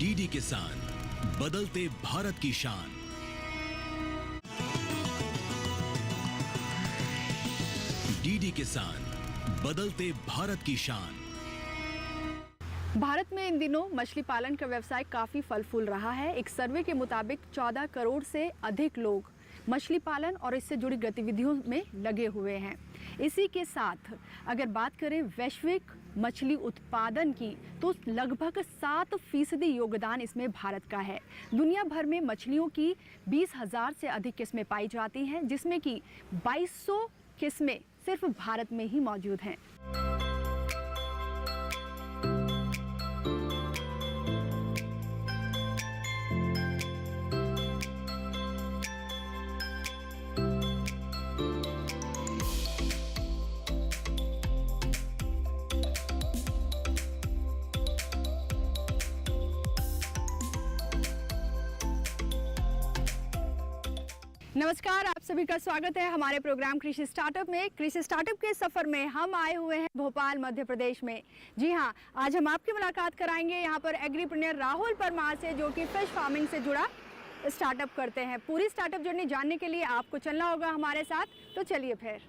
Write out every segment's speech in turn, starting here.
DD किसान, बदलते भारत की शान। डीडी किसान, बदलते भारत की शान। भारत में इन दिनों मछली पालन का व्यवसाय काफ़ी फल फूल रहा है। एक सर्वे के मुताबिक 14 करोड़ से अधिक लोग मछली पालन और इससे जुड़ी गतिविधियों में लगे हुए हैं। इसी के साथ अगर बात करें वैश्विक मछली उत्पादन की, तो लगभग 7% योगदान इसमें भारत का है। दुनिया भर में मछलियों की 20,000 से अधिक किस्में पाई जाती हैं, जिसमें कि 2200 किस्में सिर्फ भारत में ही मौजूद हैं। नमस्कार, आप सभी का स्वागत है हमारे प्रोग्राम कृषि स्टार्टअप में। कृषि स्टार्टअप के सफर में हम आए हुए हैं भोपाल, मध्य प्रदेश में। जी हाँ, आज हम आपकी मुलाकात कराएंगे यहाँ पर एग्रीप्रेन्योर राहुल परमार से, जो कि फिश फार्मिंग से जुड़ा स्टार्टअप करते हैं। पूरी स्टार्टअप जर्नी जानने के लिए आपको चलना होगा हमारे साथ, तो चलिए फिर।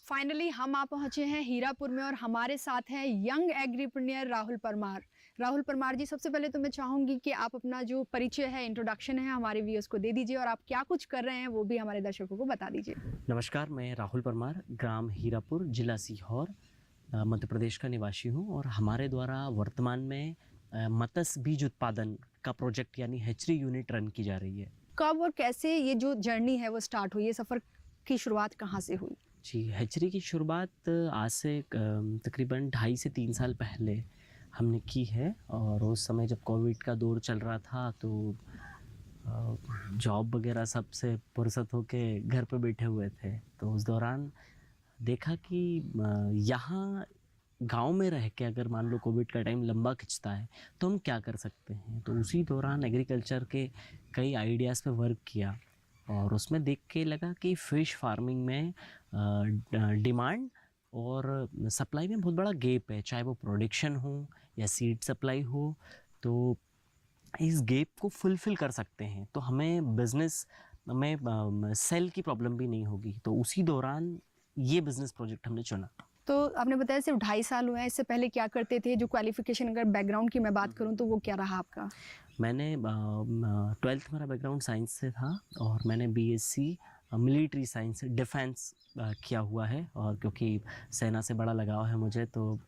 फाइनली हम आ पहुंचे हैं हीरापुर में और हमारे साथ हैं यंग एग्रीप्रेन्योर राहुल परमार। राहुल परमार जी, सबसे पहले तो मैं चाहूंगी कि आप अपना जो परिचय है, इंट्रोडक्शन है, हमारे व्यूअर्स को दे दीजिए और आप क्या कुछ कर रहे हैं वो भी हमारे दर्शकों को बता दीजिए। नमस्कार, मैं राहुल परमार, ग्राम हीरापुर, जिला सीहोर, मध्य प्रदेश का निवासी हूँ और हमारे द्वारा वर्तमान में मत्स्य बीज उत्पादन का प्रोजेक्ट यानी हैचरी यूनिट रन की जा रही है। कब और कैसे ये जो जर्नी है वो स्टार्ट हुई, ये सफ़र की शुरुआत कहाँ से हुई? जी, हैचरी की शुरुआत आज से तकरीबन 2.5 से 3 साल पहले हमने की है। और उस समय जब कोविड का दौर चल रहा था तो जॉब वगैरह सबसे फुर्सत होके घर पे बैठे हुए थे। तो उस दौरान देखा कि यहाँ गांव में रह के अगर मान लो कोविड का टाइम लंबा खिंचता है तो हम क्या कर सकते हैं। तो उसी दौरान एग्रीकल्चर के कई आइडियाज़ पे वर्क किया और उसमें देख के लगा कि फ़िश फार्मिंग में डिमांड और सप्लाई में बहुत बड़ा गैप है, चाहे वो प्रोडक्शन हो या सीड सप्लाई हो। तो इस गैप को फुलफ़िल कर सकते हैं तो हमें बिज़नेस में सेल की प्रॉब्लम भी नहीं होगी। तो उसी दौरान ये बिज़नेस प्रोजेक्ट हमने चुना। तो आपने बताया सिर्फ 2.5 साल हुए हैं, इससे पहले क्या करते थे? जो क्वालिफिकेशन, अगर बैकग्राउंड की मैं बात करूं तो वो क्या रहा आपका? मैंने 12th मेरा बैकग्राउंड साइंस से था और मैंने बीएससी मिलिट्री साइंस डिफेंस किया हुआ है। और क्योंकि सेना से बड़ा लगाव है मुझे, तो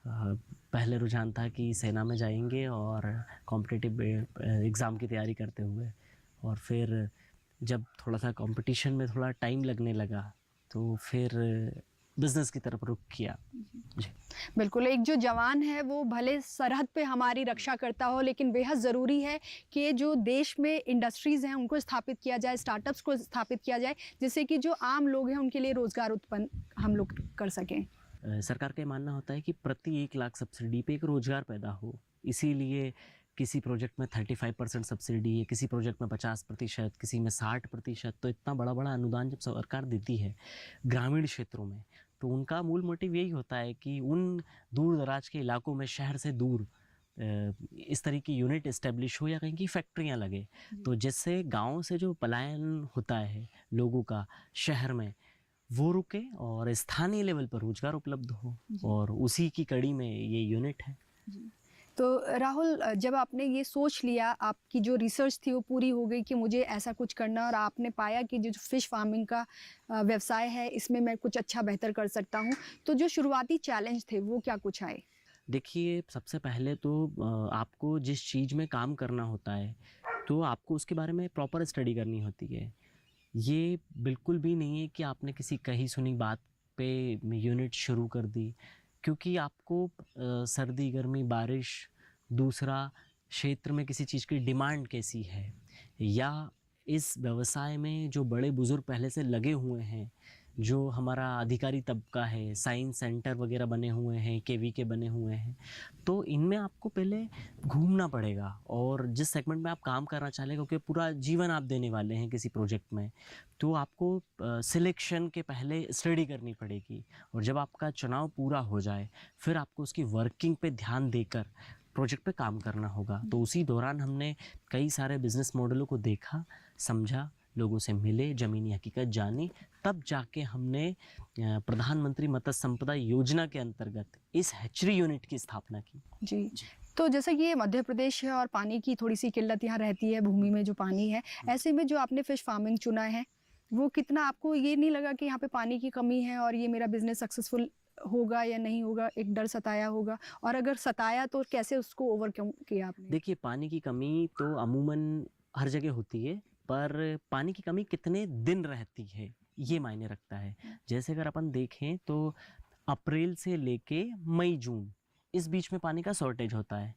पहले रुझान था कि सेना में जाएंगे और कॉम्पिटिटिव एग्ज़ाम की तैयारी करते हुए। और फिर जब थोड़ा सा कंपटीशन में थोड़ा टाइम लगने लगा तो फिर बिज़नेस की तरफ रुख किया। जी बिल्कुल, एक जो जवान है वो भले सरहद पे हमारी रक्षा करता हो, लेकिन बेहद ज़रूरी है कि जो देश में इंडस्ट्रीज़ हैं उनको स्थापित किया जाए, स्टार्टअप्स को स्थापित किया जाए, जिससे कि जो आम लोग हैं उनके लिए रोज़गार उत्पन्न हम लोग कर सकें। सरकार का मानना होता है कि प्रति 1 लाख सब्सिडी पे एक रोज़गार पैदा हो। इसीलिए किसी प्रोजेक्ट में 35% सब्सिडी है, किसी प्रोजेक्ट में 50%, किसी में 60%। तो इतना बड़ा बड़ा अनुदान जब सरकार देती है ग्रामीण क्षेत्रों में, तो उनका मूल मोटिव यही होता है कि उन दूर दराज के इलाकों में शहर से दूर इस तरह की यूनिट इस्टेब्लिश हो या कहीं की फैक्ट्रियाँ लगे, तो जिससे गाँव से जो पलायन होता है लोगों का शहर में, वो रुके और स्थानीय लेवल पर रोजगार उपलब्ध हो। और उसी की कड़ी में ये यूनिट है। तो राहुल, जब आपने ये सोच लिया, आपकी जो रिसर्च थी वो पूरी हो गई कि मुझे ऐसा कुछ करना, और आपने पाया कि जो फ़िश फार्मिंग का व्यवसाय है इसमें मैं कुछ अच्छा बेहतर कर सकता हूँ, तो जो शुरुआती चैलेंज थे वो क्या कुछ आए? देखिए, सबसे पहले तो आपको जिस चीज़ में काम करना होता है तो आपको उसके बारे में प्रॉपर स्टडी करनी होती है। ये बिल्कुल भी नहीं है कि आपने किसी कही सुनी बात पे यूनिट शुरू कर दी, क्योंकि आपको सर्दी, गर्मी, बारिश, दूसरा क्षेत्र में किसी चीज़ की डिमांड कैसी है, या इस व्यवसाय में जो बड़े बुज़ुर्ग पहले से लगे हुए हैं जो हमारा अधिकारी तबका है, साइंस सेंटर वगैरह बने हुए हैं, केवी के बने हुए हैं, तो इनमें आपको पहले घूमना पड़ेगा और जिस सेगमेंट में आप काम करना चाह रहे हैं, क्योंकि पूरा जीवन आप देने वाले हैं किसी प्रोजेक्ट में, तो आपको सिलेक्शन के पहले स्टडी करनी पड़ेगी और जब आपका चुनाव पूरा हो जाए फिर आपको उसकी वर्किंग पे ध्यान देकर प्रोजेक्ट पे काम करना होगा। तो उसी दौरान हमने कई सारे बिजनेस मॉडलों को देखा, समझा, लोगों से मिले, ज़मीनी हकीकत जानी, तब जाके हमने प्रधानमंत्री मत्स्य संपदा योजना के अंतर्गत इस हैचरी यूनिट की स्थापना की। जी। तो जैसे ये मध्य प्रदेश है और पानी की थोड़ी सी किल्लत यहाँ रहती है, भूमि में जो पानी है, ऐसे में जो आपने फिश फार्मिंग चुना है, वो कितना आपको ये नहीं लगा कि यहाँ पे पानी की कमी है और ये मेरा बिजनेस सक्सेसफुल होगा या नहीं होगा, एक डर सताया होगा, और अगर सताया तो कैसे उसको ओवरकम किया आपने? देखिए, पानी की कमी तो अमूमन हर जगह होती है, पर पानी की कमी कितने दिन रहती है ये मायने रखता है। जैसे अगर अपन देखें तो अप्रैल से लेके मई जून इस बीच में पानी का शॉर्टेज होता है,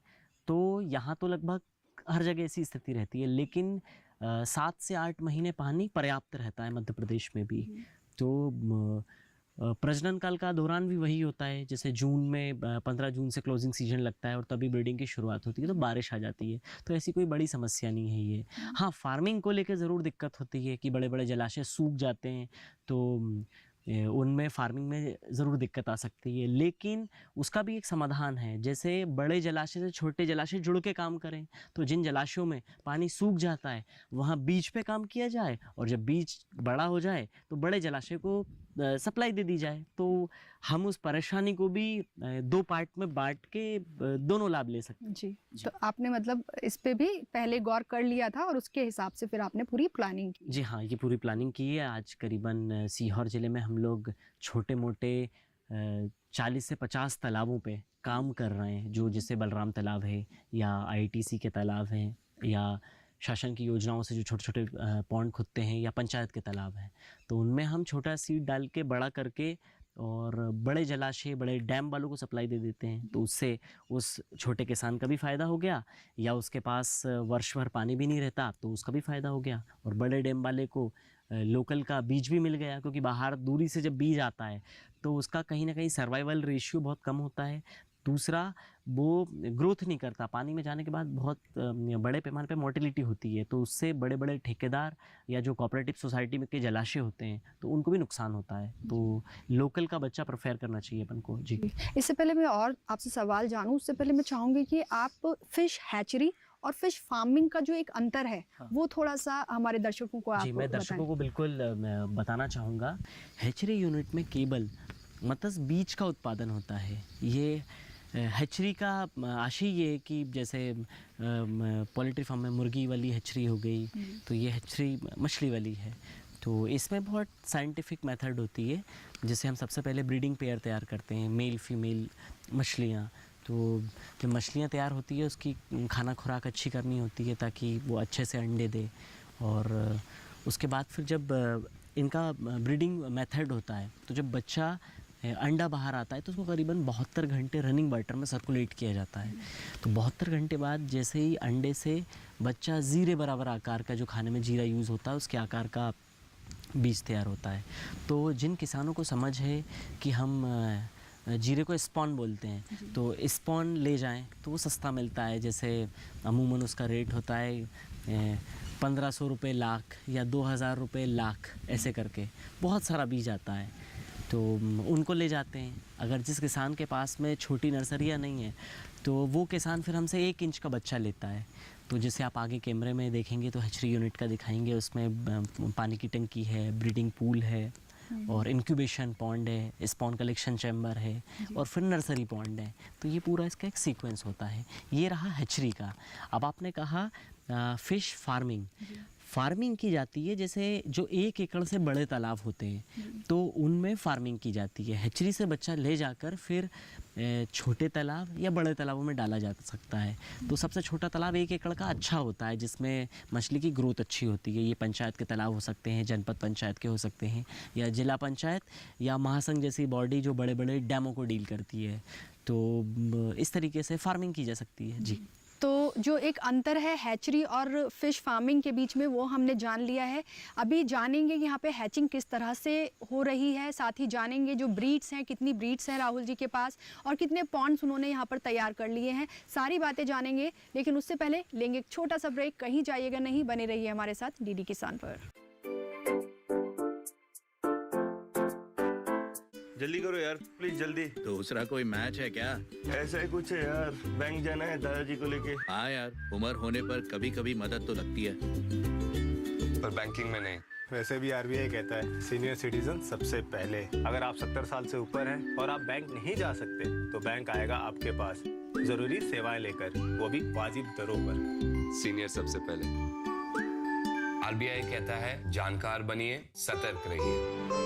तो यहाँ तो लगभग हर जगह ऐसी स्थिति रहती है, लेकिन 7 से 8 महीने पानी पर्याप्त रहता है मध्य प्रदेश में भी। तो प्रजनन काल का दौरान भी वही होता है, जैसे जून में 15 जून से क्लोजिंग सीजन लगता है और तभी ब्रीडिंग की शुरुआत होती है, तो बारिश आ जाती है, तो ऐसी कोई बड़ी समस्या नहीं है ये। हाँ, फार्मिंग को लेकर ज़रूर दिक्कत होती है कि बड़े बड़े जलाशय सूख जाते हैं, तो उनमें फार्मिंग में ज़रूर दिक्कत आ सकती है, लेकिन उसका भी एक समाधान है। जैसे बड़े जलाशय से छोटे जलाशय जुड़ के काम करें, तो जिन जलाशयों में पानी सूख जाता है वहाँ बीज पे काम किया जाए और जब बीज बड़ा हो जाए तो बड़े जलाशय को सप्लाई दे दी जाए, तो हम उस परेशानी को भी 2 पार्ट में बांट के दोनों लाभ ले सकते हैं। जी। तो आपने मतलब इस पे भी पहले गौर कर लिया था और उसके हिसाब से फिर आपने पूरी प्लानिंग की? जी हाँ, ये पूरी प्लानिंग की है। आज करीबन सीहोर ज़िले में हम लोग छोटे मोटे 40 से 50 तालाबों पे काम कर रहे हैं, जो जैसे बलराम तालाब है या आईटीसी के तालाब हैं या शासन की योजनाओं से जो छोटे छोटे पॉन्ड खुदते हैं या पंचायत के तालाब हैं, तो उनमें हम छोटा सीड डाल के बड़ा करके और बड़े जलाशय, बड़े डैम वालों को सप्लाई दे देते हैं, तो उससे उस छोटे किसान का भी फ़ायदा हो गया, या उसके पास वर्ष भर पानी भी नहीं रहता तो उसका भी फ़ायदा हो गया, और बड़े डैम वाले को लोकल का बीज भी मिल गया, क्योंकि बाहर दूरी से जब बीज आता है तो उसका कहीं ना कहीं सर्वाइवल रेशियो बहुत कम होता है। दूसरा, वो ग्रोथ नहीं करता, पानी में जाने के बाद बहुत बड़े पैमाने पे मोर्टेलिटी होती है, तो उससे बड़े बड़े ठेकेदार या जो कोऑपरेटिव सोसाइटी में के जलाशय होते हैं तो उनको भी नुकसान होता है। तो लोकल का बच्चा प्रेफर करना चाहिए अपन को। जी, इससे पहले मैं और आपसे सवाल जानूं, उससे पहले मैं चाहूँगी कि आप फिश हैचरी और फिश फार्मिंग का जो एक अंतर है, हाँ, वो थोड़ा सा हमारे दर्शकों को आप जी, मैं दर्शकों बताएं। को बिल्कुल बताना चाहूँगा। हैचरी यूनिट में केवल मत्स्य बीज का उत्पादन होता है। ये हैचरी का आशय ये है कि जैसे पोल्ट्री फार्म में मुर्गी वाली हैचरी हो गई, तो ये हैचरी मछली वाली है। तो इसमें बहुत साइंटिफिक मेथड होती है, जिससे हम सबसे पहले ब्रीडिंग पेयर तैयार करते हैं, मेल फीमेल मछलियाँ। तो जब मछलियाँ तैयार होती है उसकी खाना खुराक अच्छी करनी होती है ताकि वो अच्छे से अंडे दे, और उसके बाद फिर जब इनका ब्रीडिंग मेथड होता है, तो जब बच्चा अंडा बाहर आता है तो उसको करीबन 72 घंटे रनिंग वाटर में सर्कुलेट किया जाता है। तो 72 घंटे बाद जैसे ही अंडे से बच्चा जीरे बराबर आकार का, जो खाने में जीरा यूज़ होता है उसके आकार का बीज तैयार होता है। तो जिन किसानों को समझ है कि हम जीरे को स्पॉन बोलते हैं, तो स्पॉन ले जाएं तो वो सस्ता मिलता है। जैसे अमूमन उसका रेट होता है 1500 रुपये लाख या 2000 रुपये लाख, ऐसे करके बहुत सारा बीज आता है, तो उनको ले जाते हैं। अगर जिस किसान के पास में छोटी नर्सरियाँ नहीं है तो वो किसान फिर हमसे 1 इंच का बच्चा लेता है। तो जैसे आप आगे कैमरे में देखेंगे तो हैचरी यूनिट का दिखाएंगे, उसमें पानी की टंकी है, ब्रीडिंग पूल है और इंक्यूबेशन पॉन्ड है, स्पॉन कलेक्शन चैम्बर है और फिर नर्सरी पॉन्ड है। तो ये पूरा इसका एक सीक्वेंस होता है। ये रहा हैचरी का। अब आपने कहा फ़िश फार्मिंग की जाती है, जैसे जो 1 एकड़ से बड़े तालाब होते हैं तो उनमें फार्मिंग की जाती है। हैचरी से बच्चा ले जाकर फिर छोटे तालाब या बड़े तालाबों में डाला जा सकता है। तो सबसे छोटा तालाब 1 एकड़ का अच्छा होता है, जिसमें मछली की ग्रोथ अच्छी होती है। ये पंचायत के तालाब हो सकते हैं, जनपद पंचायत के हो सकते हैं, या जिला पंचायत या महासंघ जैसी बॉडी जो बड़े बड़े डैमों को डील करती है। तो इस तरीके से फार्मिंग की जा सकती है। जी, तो जो एक अंतर है हैचरी और फिश फार्मिंग के बीच में वो हमने जान लिया है। अभी जानेंगे कि यहाँ पे हैचिंग किस तरह से हो रही है, साथ ही जानेंगे जो ब्रीड्स हैं, कितनी ब्रीड्स हैं राहुल जी के पास और कितने पॉन्ड्स उन्होंने यहाँ पर तैयार कर लिए हैं, सारी बातें जानेंगे। लेकिन उससे पहले लेंगे एक छोटा सा ब्रेक, कहीं जाइएगा नहीं, बने रहिए हमारे साथ डीडी किसान पर। जल्दी करो यार, प्लीज जल्दी। दूसरा कोई मैच है क्या? ऐसा ही कुछ है यार, बैंक जाना है दादाजी को लेके। हाँ यार, उम्र होने पर कभी कभी मदद तो लगती है, पर बैंकिंग में नहीं। वैसे भी आरबीआई कहता है सीनियर सिटीजन सबसे पहले। अगर आप 70 साल से ऊपर हैं और आप बैंक नहीं जा सकते तो बैंक आएगा आपके पास जरूरी सेवाएं लेकर, वो भी वाजिब दरों पर। सीनियर सबसे पहले। आरबीआई कहता है जानकार बनिए, सतर्क रहिए।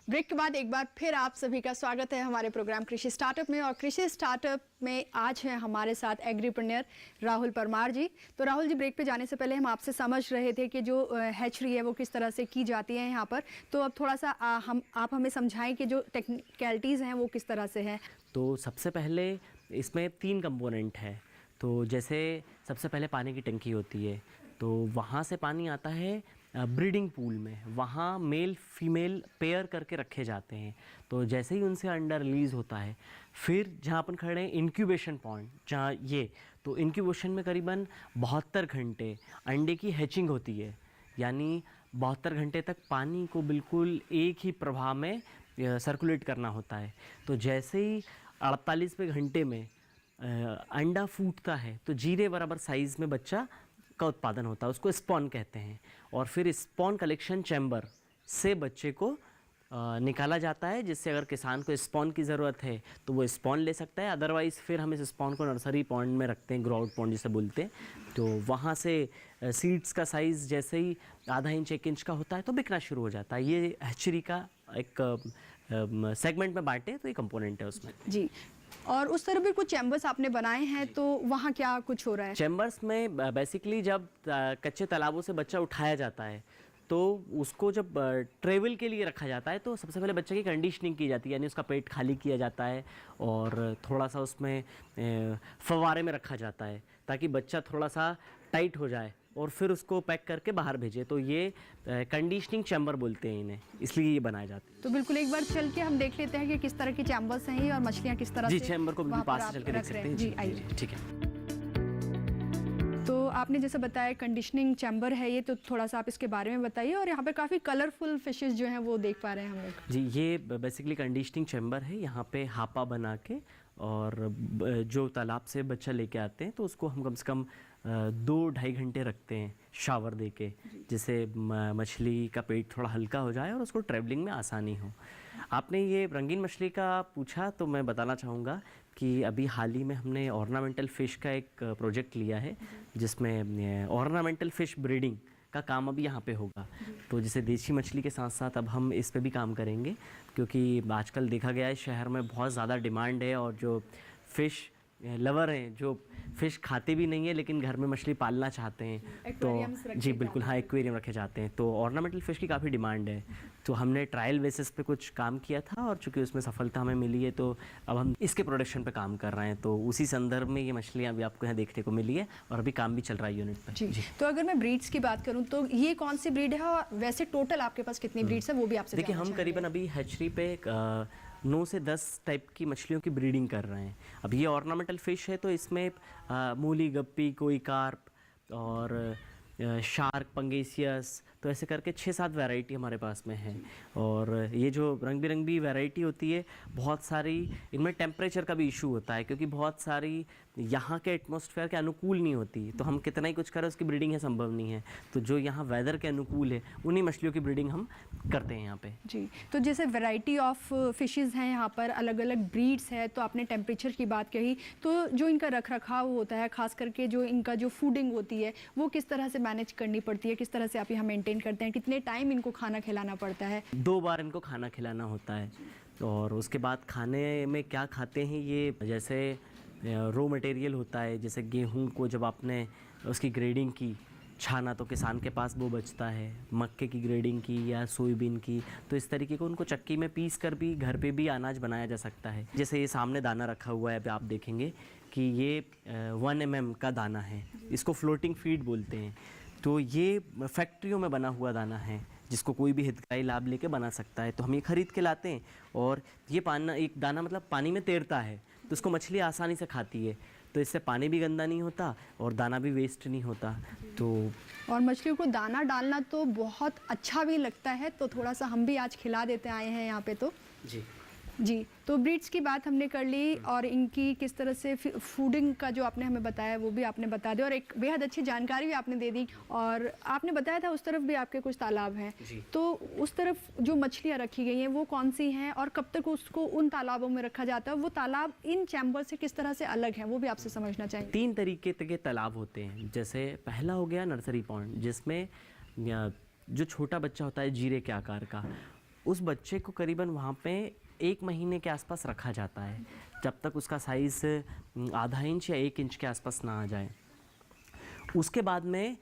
ब्रेक के बाद एक बार फिर आप सभी का स्वागत है हमारे प्रोग्राम कृषि स्टार्टअप में। और कृषि स्टार्टअप में आज हैं हमारे साथ एग्रीप्रेन्योर राहुल परमार जी। तो राहुल जी, ब्रेक पे जाने से पहले हम आपसे समझ रहे थे कि जो हैचरी है वो किस तरह से की जाती है यहाँ पर, तो अब थोड़ा सा आप हमें समझाएं कि जो टेक्निकलिटीज़ हैं वो किस तरह से हैं। तो सबसे पहले इसमें 3 कंपोनेंट है। तो जैसे सबसे पहले पानी की टंकी होती है, तो वहाँ से पानी आता है ब्रीडिंग पूल में, वहाँ मेल फीमेल पेयर करके रखे जाते हैं। तो जैसे ही उनसे अंडा रिलीज़ होता है, फिर जहाँ अपन खड़े हैं इंक्यूबेशन पॉइंट, जहाँ ये तो इंक्यूबेशन में करीबन 72 घंटे अंडे की हैचिंग होती है। यानी 72 घंटे तक पानी को बिल्कुल एक ही प्रवाह में सर्कुलेट करना होता है। तो जैसे ही 48वें घंटे में अंडा फूटता है तो जीरे बराबर साइज़ में बच्चा का उत्पादन होता है, उसको स्पॉन कहते हैं। और फिर स्पॉन कलेक्शन चैम्बर से बच्चे को निकाला जाता है, जिससे अगर किसान को स्पॉन की ज़रूरत है तो वो स्पॉन ले सकता है। अदरवाइज़ फिर हम इस स्पॉन को नर्सरी पॉन्ड में रखते हैं, ग्रो आउट पॉन्ड जिसे बोलते हैं। तो वहाँ से सीड्स का साइज़ जैसे ही आधा इंच 1 इंच का होता है तो बिकना शुरू हो जाता है। ये हैचरी का एक सेगमेंट में बांटे, तो ये कंपोनेंट है उसमें जी। और उस तरह भी कुछ चैम्बर्स आपने बनाए हैं, तो वहाँ क्या कुछ हो रहा है? चैम्बर्स में बेसिकली जब कच्चे तालाबों से बच्चा उठाया जाता है तो उसको जब ट्रेवल के लिए रखा जाता है, तो सबसे पहले बच्चे की कंडीशनिंग की जाती है, यानी उसका पेट खाली किया जाता है और थोड़ा सा उसमें फव्वारे में रखा जाता है ताकि बच्चा थोड़ा सा टाइट हो जाए और फिर उसको पैक करके बाहर भेजे। तो ये कंडीशनिंग चैम्बर बोलते हैं इन्हें, इसलिए ये बनाए जाते हैं। तो बिल्कुल एक बार चल के हम देख लेते हैं कि किस तरह के चैम्बर्स हैं ये और मछलियाँ किस तरह जी से चैम्बर को बिल्कुल वहाँ पर पास से आप चल के देख रख रहे सकते हैं। हैं। जी आइए। ठीक है। तो आपने जैसे बताया कंडीशनिंग चैम्बर है ये, तो थोड़ा सा आप इसके बारे में बताइए। और यहाँ पे काफ़ी कलरफुल फिशेस जो हैं वो देख पा रहे हैं हम लोग। जी, ये बेसिकली कंडीशनिंग चैम्बर है। यहाँ पे हापा बना के और जो तालाब से बच्चा लेके आते हैं तो उसको हम कम से कम 2-2.5 घंटे रखते हैं शावर दे के, जिससे मछली का पेट थोड़ा हल्का हो जाए और उसको ट्रैवलिंग में आसानी हो। आपने ये रंगीन मछली का पूछा, तो मैं बताना चाहूँगा कि अभी हाल ही में हमने ऑर्नामेंटल फ़िश का एक प्रोजेक्ट लिया है, जिसमें ऑर्नामेंटल फ़िश ब्रीडिंग का काम अभी यहाँ पे होगा। तो जैसे देसी मछली के साथ साथ अब हम इस पे भी काम करेंगे, क्योंकि आजकल देखा गया है शहर में बहुत ज़्यादा डिमांड है और जो फ़िश लवर हैं, जो फ़िश खाते भी नहीं है लेकिन घर में मछली पालना चाहते हैं, तो जी बिल्कुल, हाँ, एक्वेरियम रखे जाते हैं। तो ऑर्नामेंटल फ़िश की काफ़ी डिमांड है। तो हमने ट्रायल बेसिस पे कुछ काम किया था और चूँकि उसमें सफलता हमें मिली है, तो अब हम इसके प्रोडक्शन पे काम कर रहे हैं। तो उसी संदर्भ में ये मछलियाँ अभी आपको यहाँ देखने को मिली है और अभी काम भी चल रहा है यूनिट पर। जी। तो अगर मैं ब्रीड्स की बात करूँ तो ये कौन सी ब्रीड है और वैसे टोटल आपके पास कितनी ब्रीड्स है वो भी आपसे देखिए, जानना हम चाहेंगे। करीबन अभी हैचरी पे 9 से 10 टाइप की मछलियों की ब्रीडिंग कर रहे हैं। अब ये ऑर्नामेंटल फ़िश है तो इसमें मूली, गप्पी, कोई कार्प और शार्क, पंगेसियस, तो ऐसे करके 6-7 वैरायटी हमारे पास में है। और ये जो रंग बिरंगी वैरायटी होती है, बहुत सारी इनमें टेम्परेचर का भी इशू होता है, क्योंकि बहुत सारी यहाँ के एटमॉस्फेयर के अनुकूल नहीं होती, तो हम कितना ही कुछ करें उसकी ब्रीडिंग है संभव नहीं है। तो जो यहाँ वेदर के अनुकूल है उन्हीं मछलियों की ब्रीडिंग हम करते हैं यहाँ पे। जी। तो जैसे वैरायटी ऑफ फिशेस हैं यहाँ पर, अलग अलग ब्रीड्स है, तो आपने टेम्परेचर की बात कही, तो जो इनका रख रखाव होता है, खास करके जो इनका जो फूडिंग होती है वो किस तरह से मैनेज करनी पड़ती है, किस तरह से आप यहाँ मेंटेन करते हैं, कितने टाइम इनको खाना खिलाना पड़ता है? 2 बार इनको खाना खिलाना होता है। और उसके बाद खाने में क्या खाते हैं, ये जैसे रॉ मटेरियल होता है, जैसे गेहूं को जब आपने उसकी ग्रेडिंग की छाना तो किसान के पास वो बचता है, मक्के की ग्रेडिंग की या सोयाबीन की, तो इस तरीके को उनको चक्की में पीस कर भी घर पे भी अनाज बनाया जा सकता है। जैसे ये सामने दाना रखा हुआ है, अभी आप देखेंगे कि ये 1 mm का दाना है, इसको फ्लोटिंग फीड बोलते हैं। तो ये फैक्ट्रियों में बना हुआ दाना है जिसको कोई भी हितग्राही लाभ लेके बना सकता है। तो हम ये खरीद के लाते हैं और ये एक दाना मतलब पानी में तैरता है, तो उसको मछली आसानी से खाती है, तो इससे पानी भी गंदा नहीं होता और दाना भी वेस्ट नहीं होता। तो और मछलियों को दाना डालना तो बहुत अच्छा भी लगता है, तो थोड़ा सा हम भी आज खिला देते आए हैं यहाँ पे। तो जी, तो ब्रीड्स की बात हमने कर ली और इनकी किस तरह से फूडिंग का जो आपने हमें बताया वो भी आपने बता दिया और एक बेहद अच्छी जानकारी भी आपने दे दी। और आपने बताया था उस तरफ भी आपके कुछ तालाब हैं, तो उस तरफ जो मछलियाँ रखी गई हैं वो कौन सी हैं और कब तक उसको उन तालाबों में रखा जाता है? वो तालाब इन चैम्बर से किस तरह से अलग हैं वो भी आपसे समझना चाहिए। 3 तरीके के तालाब होते हैं। जैसे पहला हो गया नर्सरी पॉन्ड, जिसमें जो छोटा बच्चा होता है जीरे के आकार का, उस बच्चे को करीबन वहाँ पे 1 महीने के आसपास रखा जाता है, जब तक उसका साइज़ आधा इंच या 1 इंच के आसपास ना आ जाए। उसके बाद में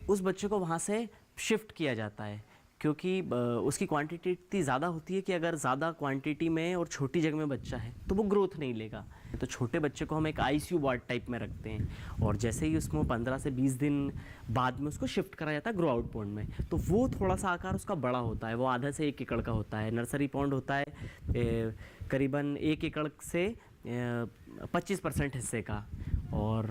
उस बच्चे को वहाँ से शिफ्ट किया जाता है, क्योंकि उसकी क्वांटिटी इतनी ज़्यादा होती है कि अगर ज़्यादा क्वांटिटी में और छोटी जगह में बच्चा है तो वो ग्रोथ नहीं लेगा। तो छोटे बच्चे को हम एक ICU वार्ड टाइप में रखते हैं और जैसे ही उसको 15 से 20 दिन बाद में उसको शिफ्ट करा जाता है ग्रो आउट पॉन्ड में, तो वो थोड़ा सा आकार उसका बड़ा होता है, वो आधा से 1 एकड़ का होता है। नर्सरी पॉन्ड होता है करीबन 1 एकड़ से 25% हिस्से का। और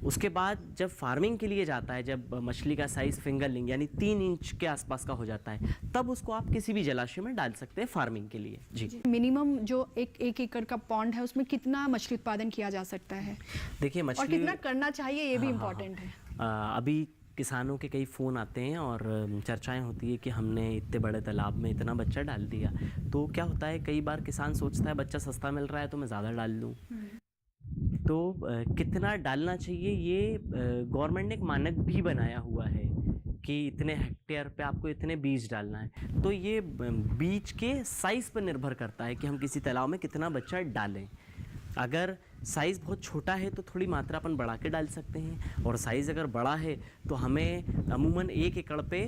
उसके बाद जब फार्मिंग के लिए जाता है, जब मछली का साइज़ फिंगरलिंग यानी 3 इंच के आसपास का हो जाता है, तब उसको आप किसी भी जलाशय में डाल सकते हैं फार्मिंग के लिए। जी, मिनिमम जो एक एकड़ का पॉन्ड है उसमें कितना मछली उत्पादन किया जा सकता है? देखिए और मछली कितना करना चाहिए ये भी इम्पोर्टेंट है। अभी किसानों के कई फ़ोन आते हैं और चर्चाएं होती है कि हमने इतने बड़े तालाब में इतना बच्चा डाल दिया। तो क्या होता है, कई बार किसान सोचता है बच्चा सस्ता मिल रहा है तो मैं ज़्यादा डाल दूँ। तो कितना डालना चाहिए ये गवर्नमेंट ने एक मानक भी बनाया हुआ है कि इतने हेक्टेयर पे आपको इतने बीज डालना है। तो ये बीज के साइज़ पर निर्भर करता है कि हम किसी तालाब में कितना बच्चा डालें। अगर साइज़ बहुत छोटा है तो थोड़ी मात्रा अपन बढ़ा के डाल सकते हैं, और साइज़ अगर बड़ा है तो हमें अमूमन 1 एकड़ पे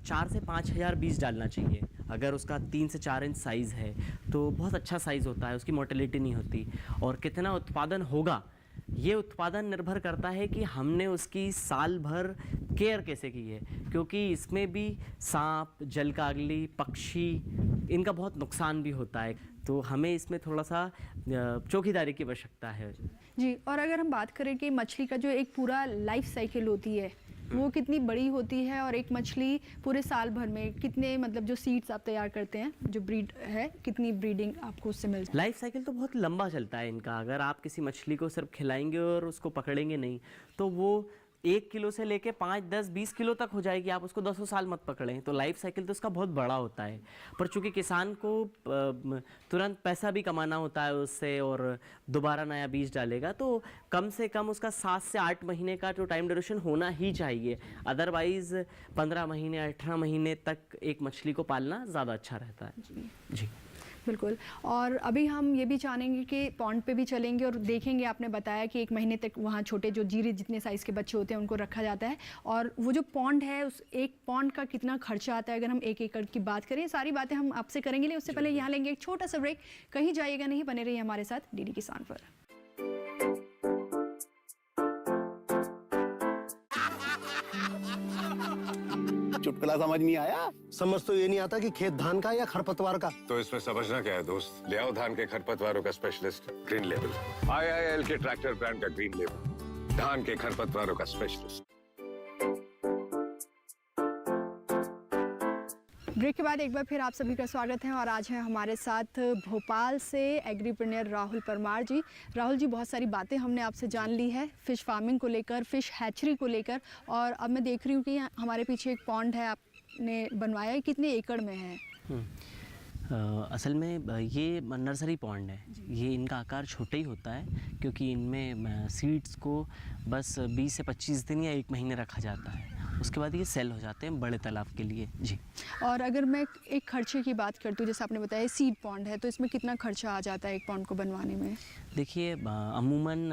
4 से 5 हज़ार बीज डालना चाहिए। अगर उसका 3 से 4 इंच साइज़ है तो बहुत अच्छा साइज़ होता है, उसकी मोर्टेलिटी नहीं होती। और कितना उत्पादन होगा, ये उत्पादन निर्भर करता है कि हमने उसकी साल भर केयर कैसे की है, क्योंकि इसमें भी सांप, जलकागली, पक्षी, इनका बहुत नुकसान भी होता है। तो हमें इसमें थोड़ा सा चौकीदारी की आवश्यकता है। जी, और अगर हम बात करें कि मछली का जो एक पूरा लाइफ साइकिल होती है वो कितनी बड़ी होती है, और एक मछली पूरे साल भर में कितने मतलब जो सीड्स आप तैयार करते हैं, जो ब्रीड है, कितनी ब्रीडिंग आपको उससे मिलती है? लाइफ साइकिल तो बहुत लंबा चलता है इनका। अगर आप किसी मछली को सिर्फ खिलाएंगे और उसको पकड़ेंगे नहीं तो वो 1 किलो से लेके 5, 10, 20 किलो तक हो जाएगी। आप उसको 10 साल मत पकड़ें। तो लाइफ साइकिल तो उसका बहुत बड़ा होता है। पर चूंकि किसान को तुरंत पैसा भी कमाना होता है उससे और दोबारा नया बीज डालेगा, तो कम से कम उसका 7 से 8 महीने का जो टाइम ड्यूरेशन होना ही चाहिए। अदरवाइज़ 15 महीने 18 महीने तक एक मछली को पालना ज़्यादा अच्छा रहता है। जी बिल्कुल। और अभी हम ये भी जानेंगे कि पॉन्ड पे भी चलेंगे और देखेंगे, आपने बताया कि 1 महीने तक वहाँ छोटे जो जीरे जितने साइज़ के बच्चे होते हैं उनको रखा जाता है, और वो जो पॉन्ड है उस एक पॉन्ड का कितना खर्चा आता है अगर हम 1 एकड़ की बात करें। सारी बातें हम आपसे करेंगे, लेकिन उससे पहले यहाँ लेंगे एक छोटा सा ब्रेक। कहीं जाइएगा नहीं, बने रहिए हमारे साथ डीडी किसान पर। चुटकुला समझ नहीं आया? समझ तो ये नहीं आता कि खेत धान का या खरपतवार का। तो इसमें समझना क्या है दोस्त? ले आओ धान के खरपतवारों का स्पेशलिस्ट ग्रीन लेवल। IIL के ट्रैक्टर ब्रांड का ग्रीन लेवल, धान के खरपतवारों का स्पेशलिस्ट। ब्रेक के बाद एक बार फिर आप सभी का स्वागत है, और आज है हमारे साथ भोपाल से एग्रीप्रेन्योर राहुल परमार जी। राहुल जी, बहुत सारी बातें हमने आपसे जान ली है फ़िश फार्मिंग को लेकर, फ़िश हैचरी को लेकर, और अब मैं देख रही हूँ कि हमारे पीछे एक पॉन्ड है आपने बनवाया है, कितने एकड़ में है? असल में ये नर्सरी पॉन्ड है। ये इनका आकार छोटा ही होता है क्योंकि इनमें सीड्स को बस 20 से 25 दिन या 1 महीने रखा जाता है, उसके बाद ये सेल हो जाते हैं बड़े तालाब के लिए। जी, और अगर मैं एक खर्चे की बात करती हूँ, जैसे आपने बताया सीड पॉन्ड है, तो इसमें कितना खर्चा आ जाता है एक पॉन्ड को बनवाने में? देखिए अमूमन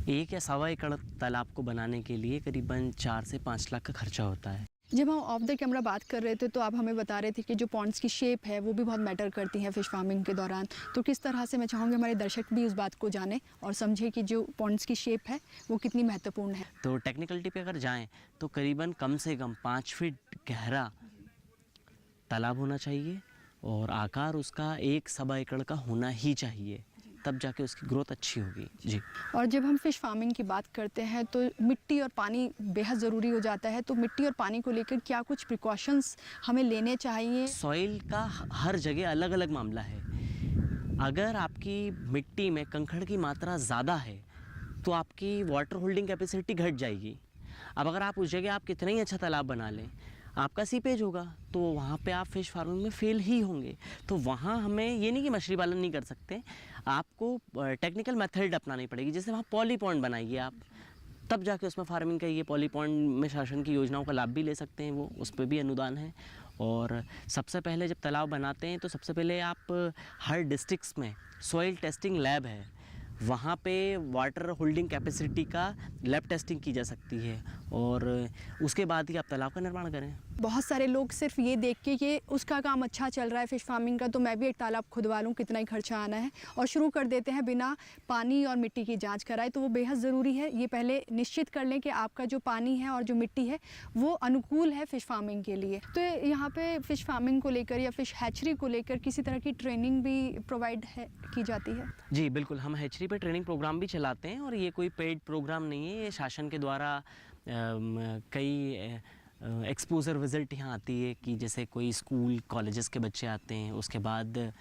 1 या सवा एकड़ तालाब को बनाने के लिए करीबन 4 से 5 लाख का खर्चा होता है। जब हम ऑफ द कैमरा बात कर रहे थे तो आप हमें बता रहे थे कि जो पॉन्ड्स की शेप है वो भी बहुत मैटर करती है फ़िश फार्मिंग के दौरान। तो किस तरह से, मैं चाहूँगी हमारे दर्शक भी उस बात को जाने और समझे कि जो पॉन्ड्स की शेप है वो कितनी महत्वपूर्ण है। तो टेक्निकलिटी पे अगर जाएं तो करीबन कम से कम 5 फीट गहरा तालाब होना चाहिए और आकार उसका 1 सवा एकड़ का होना ही चाहिए, तब जाके उसकी ग्रोथ अच्छी होगी। जी। और जब हम फ़िश फार्मिंग की बात करते हैं तो मिट्टी और पानी बेहद ज़रूरी हो जाता है, तो मिट्टी और पानी को लेकर क्या कुछ प्रिकॉशंस हमें लेने चाहिए? सॉइल का हर जगह अलग अलग मामला है। अगर आपकी मिट्टी में कंकड़ की मात्रा ज़्यादा है तो आपकी वाटर होल्डिंग कैपेसिटी घट जाएगी। अब अगर आप उस जगह आप कितना ही अच्छा तालाब बना लें, आपका सीपेज होगा तो वहाँ पे आप फ़िश फार्मिंग में फेल ही होंगे। तो वहाँ हमें ये नहीं कि मछली पालन नहीं कर सकते, आपको टेक्निकल मेथड अपनानी पड़ेगी। जैसे वहाँ पॉली पॉन्ड बनाइए आप, तब जाके उसमें फार्मिंग करिए। पॉली पॉन्ड में शासन की योजनाओं का लाभ भी ले सकते हैं, वो उस पर भी अनुदान है। और सबसे पहले जब तालाब बनाते हैं तो सबसे पहले आप हर डिस्ट्रिक्ट्स में सॉइल टेस्टिंग लैब है, वहाँ पे वाटर होल्डिंग कैपेसिटी का लैब टेस्टिंग की जा सकती है और उसके बाद ही आप तालाब का निर्माण करें। बहुत सारे लोग सिर्फ ये देख के कि उसका काम अच्छा चल रहा है फ़िश फार्मिंग का, तो मैं भी एक तालाब खुदवा लूँ, कितना ही खर्चा आना है, और शुरू कर देते हैं बिना पानी और मिट्टी की जांच कराए। तो वो बेहद ज़रूरी है, ये पहले निश्चित कर लें कि आपका जो पानी है और जो मिट्टी है वो अनुकूल है फ़िश फार्मिंग के लिए। तो यहाँ पे फ़िश फार्मिंग को लेकर या फ़िश हैचरी को लेकर किसी तरह की ट्रेनिंग भी प्रोवाइड की जाती है? जी बिल्कुल, हम हैचरी पे ट्रेनिंग प्रोग्राम भी चलाते हैं और ये कोई पेड प्रोग्राम नहीं है, ये शासन के द्वारा कई एक्सपोजर विज़िट यहाँ आती है कि जैसे कोई स्कूल कॉलेजेस के बच्चे आते हैं, उसके बाद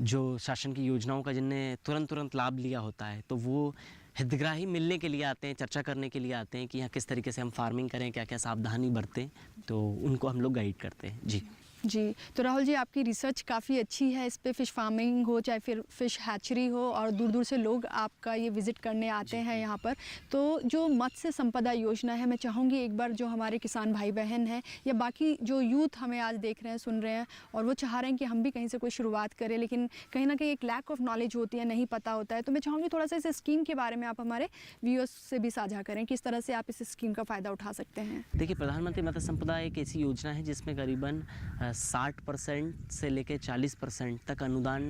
जो शासन की योजनाओं का जिनने तुरंत लाभ लिया होता है तो वो हितग्राही मिलने के लिए आते हैं, चर्चा करने के लिए आते हैं कि यहाँ किस तरीके से हम फार्मिंग करें, क्या क्या सावधानी बरतें, तो उनको हम लोग गाइड करते हैं। जी जी। तो राहुल जी, आपकी रिसर्च काफ़ी अच्छी है इस पे, फ़िश फार्मिंग हो चाहे फिर फ़िश हैचरी हो, और दूर दूर से लोग आपका ये विज़िट करने आते हैं यहाँ पर। तो जो मत्स्य संपदा योजना है, मैं चाहूँगी एक बार जो हमारे किसान भाई बहन हैं या बाकी जो यूथ हमें आज देख रहे हैं, सुन रहे हैं और वो चाह रहे हैं कि हम भी कहीं से कोई शुरुआत करें, लेकिन कहीं ना कहीं एक लैक ऑफ नॉलेज होती है, नहीं पता होता है, तो मैं चाहूँगी थोड़ा सा इस स्कीम के बारे में आप हमारे व्यूअर्स से भी साझा करें, किस तरह से आप इस स्कीम का फ़ायदा उठा सकते हैं। देखिए, प्रधानमंत्री मत्स्य संपदा एक ऐसी योजना है जिसमें करीबन 60% से लेकर 40% तक अनुदान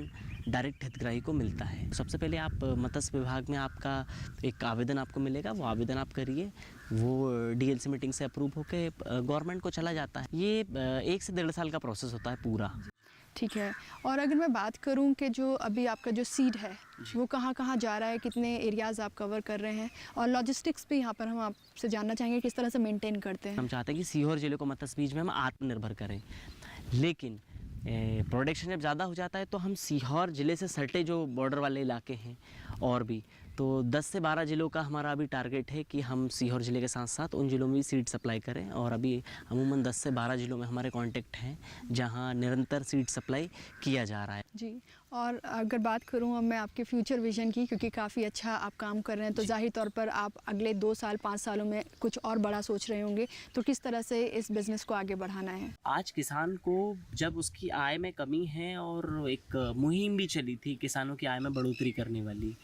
डायरेक्ट हितग्राही को मिलता है। सबसे पहले आप मत्स्य विभाग में आपका एक आवेदन आपको मिलेगा, वो आवेदन आप करिए, वो डीएलसी मीटिंग से अप्रूव होकर गवर्नमेंट को चला जाता है। ये 1 से 1.5 साल का प्रोसेस होता है पूरा। ठीक है। और अगर मैं बात करूं कि जो अभी आपका जो सीड है वो कहाँ कहाँ जा रहा है, कितने एरियाज़ आप कवर कर रहे हैं, और लॉजिस्टिक्स भी यहाँ पर हम आपसे जानना चाहेंगे किस तरह से मेंटेन करते हैं। हम चाहते हैं कि सीहोर जिले को मत्स्य बीज में हम आत्मनिर्भर करें, लेकिन प्रोडक्शन जब ज़्यादा हो जाता है तो हम सीहोर ज़िले से सटे जो बॉर्डर वाले इलाके हैं और भी, तो 10 से 12 ज़िलों का हमारा अभी टारगेट है कि हम सीहोर ज़िले के साथ साथ उन ज़िलों में भी सीड सप्लाई करें। और अभी अमूमन 10 से 12 ज़िलों में हमारे कांटेक्ट हैं जहां निरंतर सीड सप्लाई किया जा रहा है। जी। और अगर बात करूं अब मैं आपके फ्यूचर विजन की, क्योंकि काफ़ी अच्छा आप काम कर रहे हैं, तो जाहिर तौर पर आप अगले 2 साल 5 सालों में कुछ और बड़ा सोच रहे होंगे, तो किस तरह से इस बिज़नेस को आगे बढ़ाना है? आज किसान को जब उसकी आय में कमी है और एक मुहिम भी चली थी किसानों की आय में बढ़ोतरी करने वाली,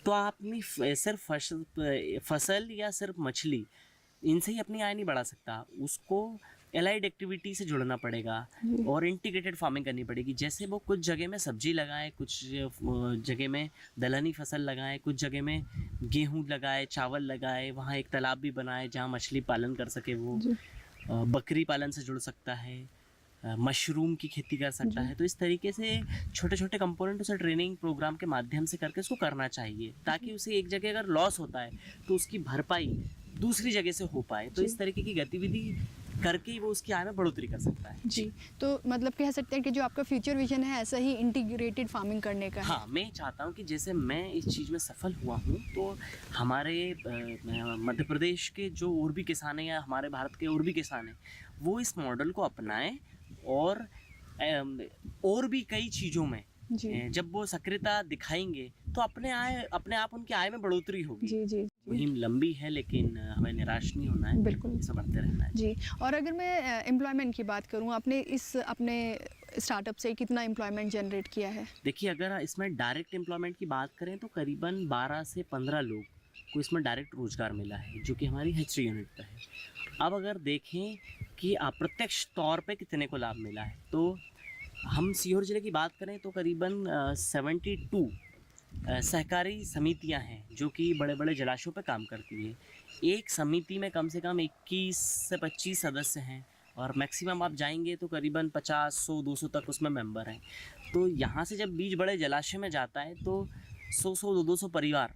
तो आपने सिर्फ फसल या सिर्फ मछली इनसे ही अपनी आय नहीं बढ़ा सकता, उसको एलाइड एक्टिविटी से जुड़ना पड़ेगा और इंटीग्रेटेड फार्मिंग करनी पड़ेगी। जैसे वो कुछ जगह में सब्जी लगाए, कुछ जगह में दलहनी फसल लगाए, कुछ जगह में गेहूं लगाए, चावल लगाए, वहाँ एक तालाब भी बनाए जहाँ मछली पालन कर सके, वो बकरी पालन से जुड़ सकता है, मशरूम की खेती कर सकता है। तो इस तरीके से छोटे छोटे कंपोनेंट उसे ट्रेनिंग प्रोग्राम के माध्यम से करके उसको करना चाहिए, ताकि उसे एक जगह अगर लॉस होता है तो उसकी भरपाई दूसरी जगह से हो पाए। तो इस तरीके की गतिविधि करके ही वो उसकी आय में बढ़ोतरी कर सकता है। जी। तो मतलब कह सकते हैं कि जो आपका फ्यूचर विजन है ऐसा ही इंटीग्रेटेड फार्मिंग करने का है। हाँ, मैं चाहता हूँ कि जैसे मैं इस चीज़ में सफल हुआ हूँ तो हमारे मध्य प्रदेश के जो और भी किसान हैं या हमारे भारत के और भी किसान हैं वो इस मॉडल को अपनाएं और भी कई चीज़ों में जब वो सक्रियता दिखाएंगे तो अपने आप उनकी आय में बढ़ोतरी होगी। जी जी। मुहिम लंबी है लेकिन हमें निराश नहीं होना है, बिल्कुल इसे बढ़ते रहना है। जी। और अगर मैं एम्प्लॉयमेंट की बात करूं, आपने इस अपने स्टार्टअप से कितना एम्प्लॉयमेंट जनरेट किया है? देखिए, अगर इसमें डायरेक्ट एम्प्लॉयमेंट की बात करें तो करीबन 12 से 15 लोग को इसमें डायरेक्ट रोजगार मिला है, जो कि हमारी हैचरी यूनिट पे है। अब अगर देखें कि अप्रत्यक्ष तौर पे कितने को लाभ मिला है, तो हम सीहोर ज़िले की बात करें तो करीबन 72 सहकारी समितियां हैं जो कि बड़े बड़े जलाशयों पे काम करती है। एक समिति में कम से कम 21 से 25 सदस्य हैं और मैक्सिमम आप जाएंगे तो करीबन 50, 100, 200 तक उसमें मेंबर हैं। तो यहाँ से जब बीज बड़े जलाशय में जाता है तो 100, 200 परिवार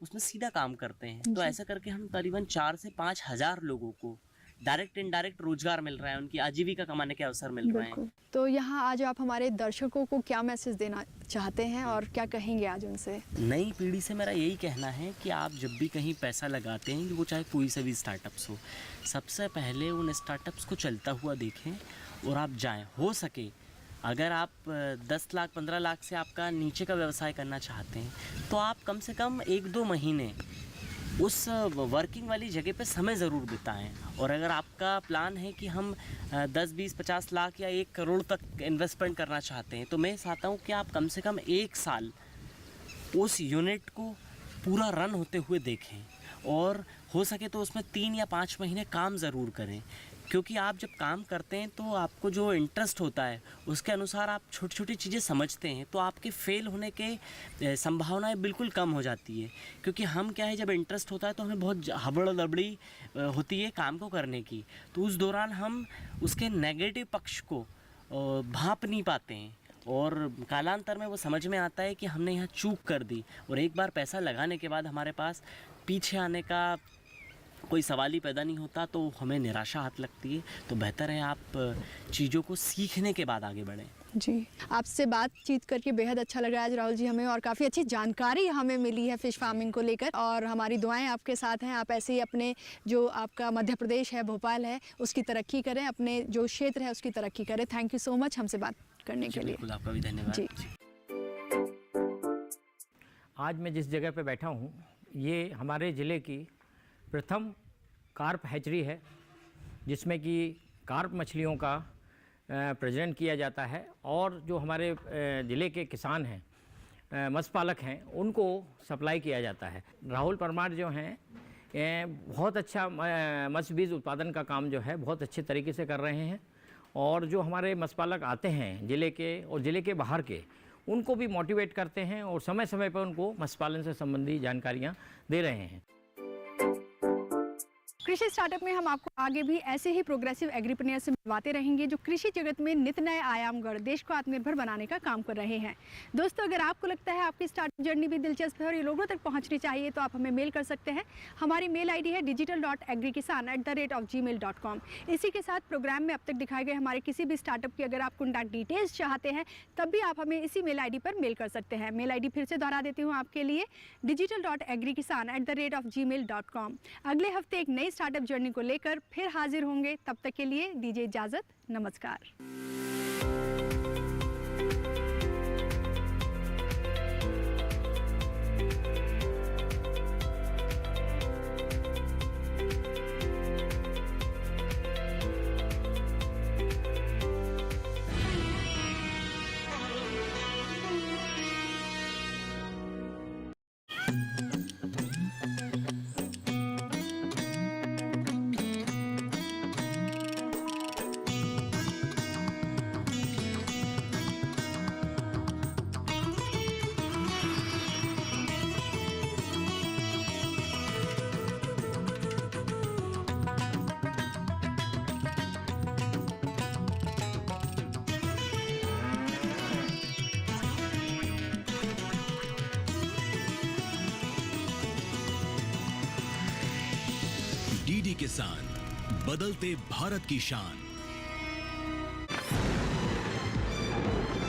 उसमें सीधा काम करते हैं। तो ऐसा करके हम करीबन 4 से 5 हज़ार लोगों को डायरेक्ट इनडायरेक्ट रोजगार मिल रहा है, उनकी आजीविका कमाने के अवसर मिल रहे हैं। तो यहाँ आज आप हमारे दर्शकों को क्या मैसेज देना चाहते हैं और क्या कहेंगे आज उनसे? नई पीढ़ी से मेरा यही कहना है कि आप जब भी कहीं पैसा लगाते हैं, वो चाहे कोई से भी स्टार्टअप्स हो, सबसे पहले उन स्टार्टअप्स को चलता हुआ देखें और आप जाएं। हो सके अगर आप 10 लाख 15 लाख से आपका नीचे का व्यवसाय करना चाहते हैं तो आप कम से कम 1-2 महीने उस वर्किंग वाली जगह पे समय ज़रूर बिताएं। और अगर आपका प्लान है कि हम 10, 20, 50 लाख या 1 करोड़ तक इन्वेस्टमेंट करना चाहते हैं, तो मैं चाहता हूँ कि आप कम से कम 1 साल उस यूनिट को पूरा रन होते हुए देखें और हो सके तो उसमें 3 या 5 महीने काम ज़रूर करें। क्योंकि आप जब काम करते हैं तो आपको जो इंटरेस्ट होता है उसके अनुसार आप छोटी छोटी चीज़ें समझते हैं, तो आपके फेल होने के संभावनाएं बिल्कुल कम हो जाती है। क्योंकि हम क्या है, जब इंटरेस्ट होता है तो हमें बहुत हबड़-दबड़ी होती है काम को करने की, तो उस दौरान हम उसके नेगेटिव पक्ष को भांप नहीं पाते हैं और कालांतर में वो समझ में आता है कि हमने यहाँ चूक कर दी। और एक बार पैसा लगाने के बाद हमारे पास पीछे आने का कोई सवाल ही पैदा नहीं होता, तो हमें निराशा हाथ लगती है। तो बेहतर है आप चीज़ों को सीखने के बाद आगे बढ़ें। जी, आपसे बातचीत करके बेहद अच्छा लग रहा है आज राहुल जी हमें, और काफ़ी अच्छी जानकारी हमें मिली है फ़िश फार्मिंग को लेकर, और हमारी दुआएं आपके साथ हैं। आप ऐसे ही अपने जो आपका मध्य प्रदेश है, भोपाल है, उसकी तरक्की करें, अपने जो क्षेत्र है उसकी तरक्की करें। थैंक यू सो मच हमसे बात करने के लिए। बिल्कुल, आपका भी धन्यवाद जी। आज मैं जिस जगह पे बैठा हूँ ये हमारे ज़िले की प्रथम कार्प हैचरी है, जिसमें कि कार्प मछलियों का प्रजनन किया जाता है और जो हमारे ज़िले के किसान हैं, मत्स्य पालक हैं, उनको सप्लाई किया जाता है। राहुल परमार जो हैं बहुत अच्छा मत्स्य बीज उत्पादन का काम जो है बहुत अच्छे तरीके से कर रहे हैं, और जो हमारे मत्स्य पालक आते हैं ज़िले के और ज़िले के बाहर के, उनको भी मोटिवेट करते हैं और समय समय पर उनको मत्स्य पालन से संबंधी जानकारियाँ दे रहे हैं। कृषि स्टार्टअप में हम आपको आगे भी ऐसे ही प्रोग्रेसिव एग्रीप्रेन्योर से मिलवाते रहेंगे जो कृषि जगत में नित नए आयाम गढ़ देश को आत्मनिर्भर बनाने का काम कर रहे हैं। दोस्तों, अगर आपको लगता है आपकी स्टार्टअप जर्नी भी दिलचस्प है और ये लोगों तक पहुंचनी चाहिए, तो आप हमें मेल कर सकते हैं। हमारी मेल आईडी है digital.agrikisan@gmail.com। इसी के साथ प्रोग्राम में अब तक दिखाए गए हमारे किसी भी स्टार्टअप की अगर आप कॉन्टैक्ट डिटेल्स चाहते हैं, तब भी आप हमें इसी मेल आईडी पर मेल कर सकते हैं। मेल आईडी फिर से दोहरा देती हूँ आपके लिए, digital.agrikisan@gmail.com। अगले हफ्ते एक नई स्टार्टअप जर्नी को लेकर फिर हाजिर होंगे। तब तक के लिए दीजिए इजाजत। नमस्कार। डीडी किसान, बदलते भारत की शान।